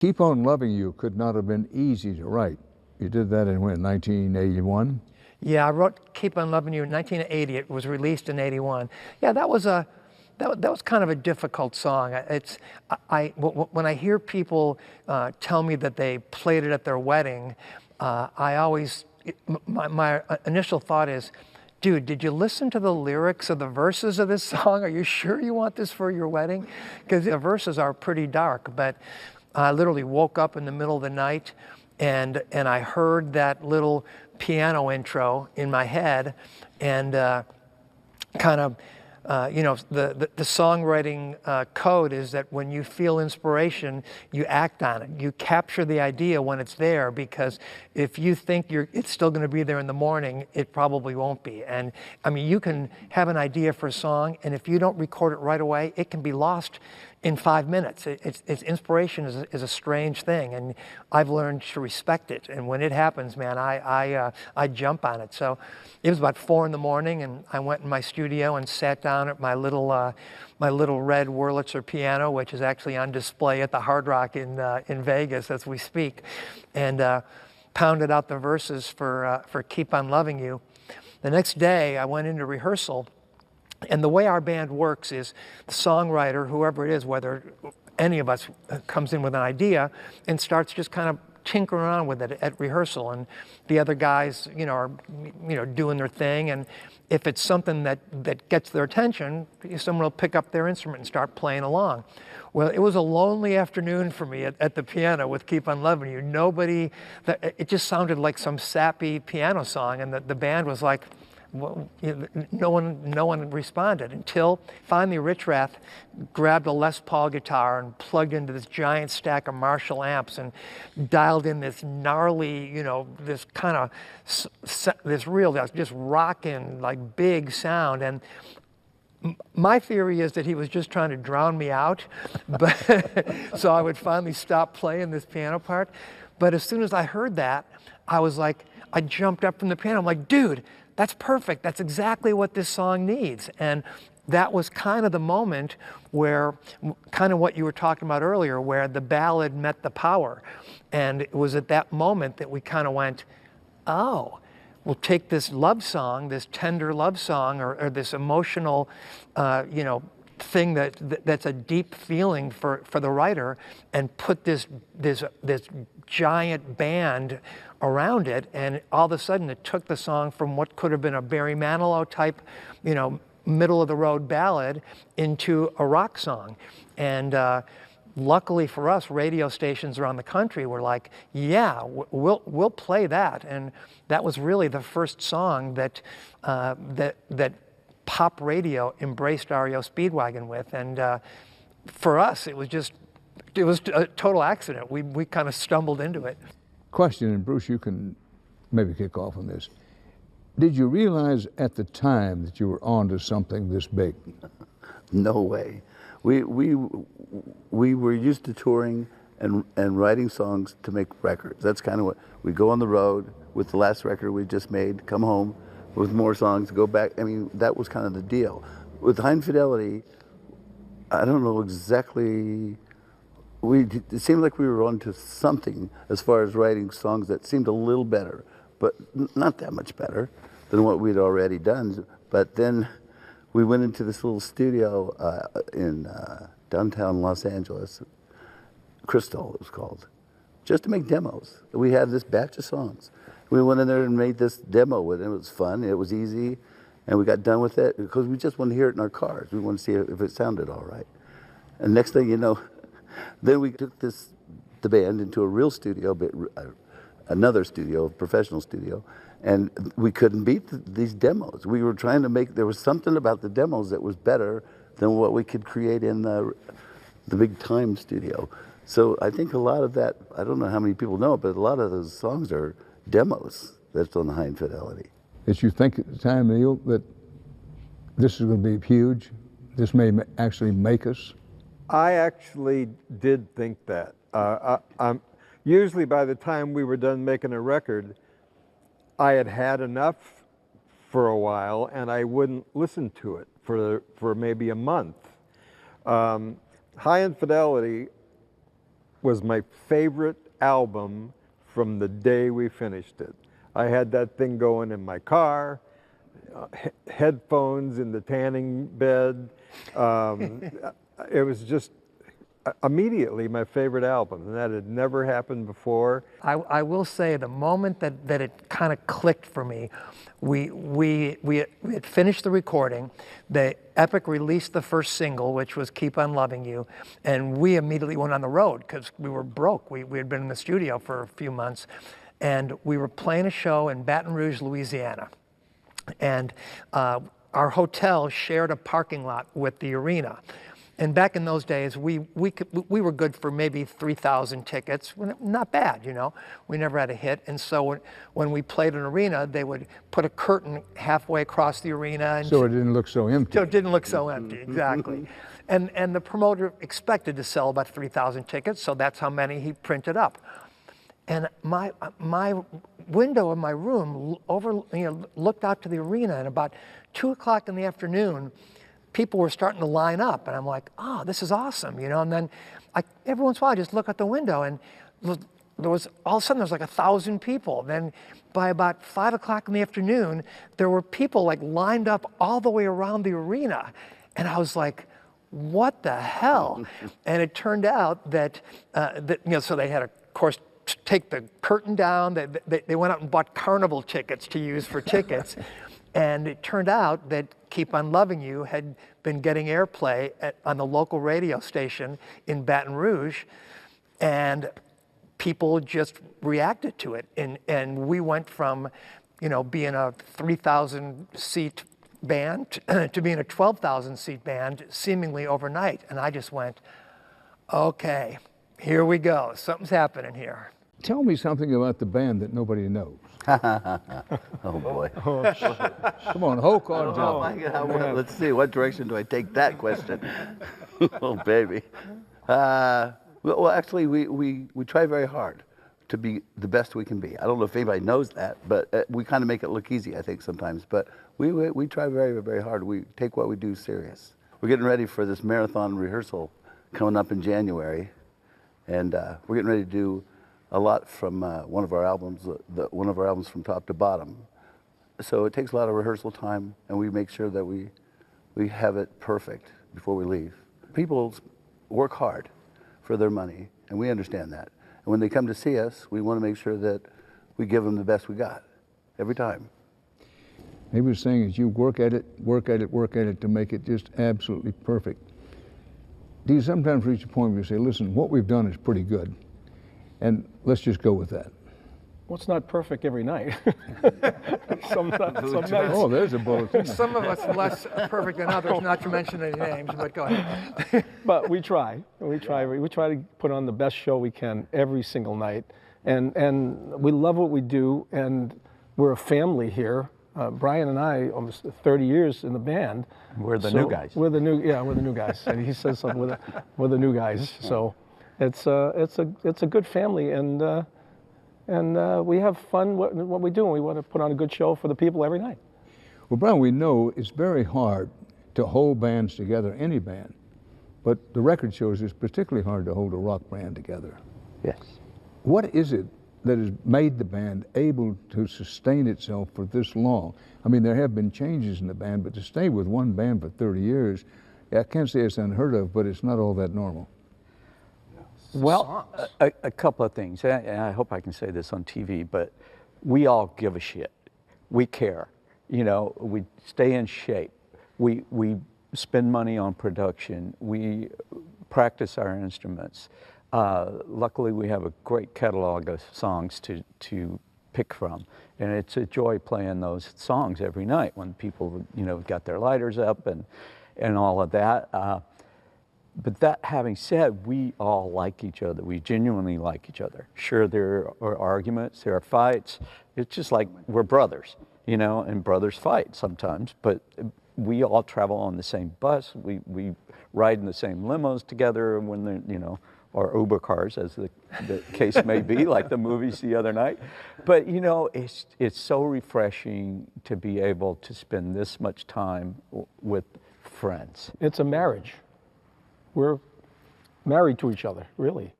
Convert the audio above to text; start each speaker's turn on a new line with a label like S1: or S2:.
S1: Keep On Loving You could not have been easy to write. You did that in when, 1981?
S2: Yeah, I wrote Keep On Loving You in 1980. It was released in 81. Yeah, that was kind of a difficult song. When I hear people tell me that they played it at their wedding, my initial thought is, dude, did you listen to the lyrics of the verses of this song? Are you sure you want this for your wedding? Because the verses are pretty dark, but I literally woke up in the middle of the night and I heard that little piano intro in my head, and kind of, the songwriting code is that when you feel inspiration, you act on it. You capture the idea when it's there, because if you think it's still going to be there in the morning, it probably won't be. And I mean, you can have an idea for a song, and if you don't record it right away, it can be lost in 5 minutes. It's inspiration is a strange thing, and I've learned to respect it. And when it happens, man, I jump on it. So it was about 4 in the morning, and I went in my studio and sat down at my little red Wurlitzer piano, which is actually on display at the Hard Rock in Vegas as we speak, and pounded out the verses for Keep On Loving You. The next day, I went into rehearsal. And the way our band works is the songwriter, whoever it is, whether any of us comes in with an idea and starts just kind of tinkering around with it at rehearsal, and the other guys, are, doing their thing. And if it's something that gets their attention, someone will pick up their instrument and start playing along. Well, it was a lonely afternoon for me at the piano with Keep On Loving You. It just sounded like some sappy piano song, and the band was like, well, no one responded, until finally Rich Rath grabbed a Les Paul guitar and plugged into this giant stack of Marshall amps and dialed in this gnarly, this kind of, this real, just rocking, like big sound. And my theory is that he was just trying to drown me out, but so I would finally stop playing this piano part. But as soon as I heard that, I jumped up from the piano. I'm like, dude, that's perfect. That's exactly what this song needs. And that was kind of the moment where, kind of what you were talking about earlier, where the ballad met the power. And it was at that moment that we kind of went, oh, we'll take this love song, this tender love song, or this emotional, thing that's a deep feeling for the writer, and put this giant band around it, and all of a sudden it took the song from what could have been a Barry Manilow type, middle of the road ballad into a rock song. And luckily for us, radio stations around the country were like, yeah, we'll play that. And that was really the first song that pop radio embraced REO Speedwagon with. And for us, it was a total accident. We kind of stumbled into it.
S1: Question, and Bruce, you can maybe kick off on this. Did you realize at the time that you were onto something this big?
S3: No way. We were used to touring and writing songs to make records. That's kind of what we go on the road with. The last record we just made, come home with more songs, go back. I mean, that was kind of the deal. With High Infidelity, I don't know exactly. It seemed like we were onto something as far as writing songs that seemed a little better, but not that much better than what we'd already done. But then we went into this little studio in downtown Los Angeles, Crystal it was called, just to make demos. We had this batch of songs. We went in there and made this demo with it. It was fun, it was easy, and we got done with it because we just wanted to hear it in our cars. We wanted to see if it sounded all right. And next thing you know, then we took the band into a real studio, another studio, a professional studio, and we couldn't beat these demos. We were trying to there was something about the demos that was better than what we could create in the big time studio. So I think a lot of that, I don't know how many people know it, but a lot of those songs are demos that's on the High Infidelity.
S1: Did you think at the time, Neil, that this is going to be huge? This may actually make us?
S4: I actually did think that. Usually by the time we were done making a record, I had enough for a while, and I wouldn't listen to it for maybe a month. High Infidelity, was my favorite album from the day we finished it. I had that thing going in my car, headphones in the tanning bed. It was just immediately my favorite album, and that had never happened before.
S2: I will say the moment that it kind of clicked for me, we had finished the recording. The Epic released the first single, which was Keep on Loving You, and we immediately went on the road because we were broke. We had been in the studio for a few months, and we were playing a show in Baton Rouge, Louisiana. And our hotel shared a parking lot with the arena. And back in those days, we were good for maybe 3,000 tickets. Not bad, you know. We never had a hit. And so when we played an arena, they would put a curtain halfway across the arena. And
S1: So it didn't look so empty.
S2: so it didn't look so empty, exactly. And the promoter expected to sell about 3,000 tickets, so that's how many he printed up. And my window in my room looked out to the arena, and about 2 o'clock in the afternoon, people were starting to line up, and I'm like, oh, this is awesome, you know. And then every once in a while I just look out the window, and there was all of a sudden there was like 1,000 people. Then by about 5 o'clock in the afternoon, there were people like lined up all the way around the arena, and I was like, what the hell? And it turned out that so they had, of course, take the curtain down. They went out and bought carnival tickets to use for tickets. And it turned out that Keep on Loving You had been getting airplay on the local radio station in Baton Rouge, and people just reacted to it. And we went from, being a 3,000 seat band to being a 12,000 seat band seemingly overnight. And I just went, okay, here we go. Something's happening here.
S1: Tell me something about the band that nobody knows.
S3: Oh boy.
S1: Come on, Hulk or
S3: Oh
S1: John.
S3: my God. Well, let's see. What direction do I take that question? Oh baby. Well, actually, we try very hard to be the best we can be. I don't know if anybody knows that, but we kind of make it look easy, I think, sometimes. But we try very, very hard. We take what we do serious. We're getting ready for this marathon rehearsal coming up in January, and we're getting ready to do a lot from one of our albums, one of our albums from top to bottom. So it takes a lot of rehearsal time, and we make sure that we have it perfect before we leave. People work hard for their money, and we understand that. And when they come to see us, we want to make sure that we give them the best we got every time.
S1: He was saying is you work at it to make it just absolutely perfect. Do you sometimes reach a point where you say, listen, what we've done is pretty good, and let's just go with that?
S5: Well, it's not perfect every night. some nights.
S1: Oh, there's a bullet.
S2: Some of us less perfect than others, not to mention any names, but go ahead.
S5: But we try. We try to put on the best show we can every single night. And we love what we do, and we're a family here. Brian and I, almost 30 years in the band.
S6: We're the new guys.
S5: We're the new guys. And he says something, we're the new guys. So it's a good family, and we have fun what we do, and we want to put on a good show for the people every night.
S1: Well, Brian, we know it's very hard to hold bands together, any band, but the record shows it's particularly hard to hold a rock band together.
S6: Yes.
S1: What is it that has made the band able to sustain itself for this long? I mean, there have been changes in the band, but to stay with one band for 30 years, I can't say it's unheard of, but it's not all that normal.
S6: Well, a couple of things, and I hope I can say this on TV, but we all give a shit. We care. We stay in shape. We spend money on production. We practice our instruments. Luckily, we have a great catalog of songs to pick from, and it's a joy playing those songs every night when people, got their lighters up and all of that. But that having said, we all like each other. We genuinely like each other. Sure, there are arguments, there are fights. It's just like we're brothers, and brothers fight sometimes. But we all travel on the same bus. We ride in the same limos together when they're, or Uber cars, as the case may be, like the movies the other night. But it's so refreshing to be able to spend this much time with friends.
S5: It's a marriage. We're married to each other, really.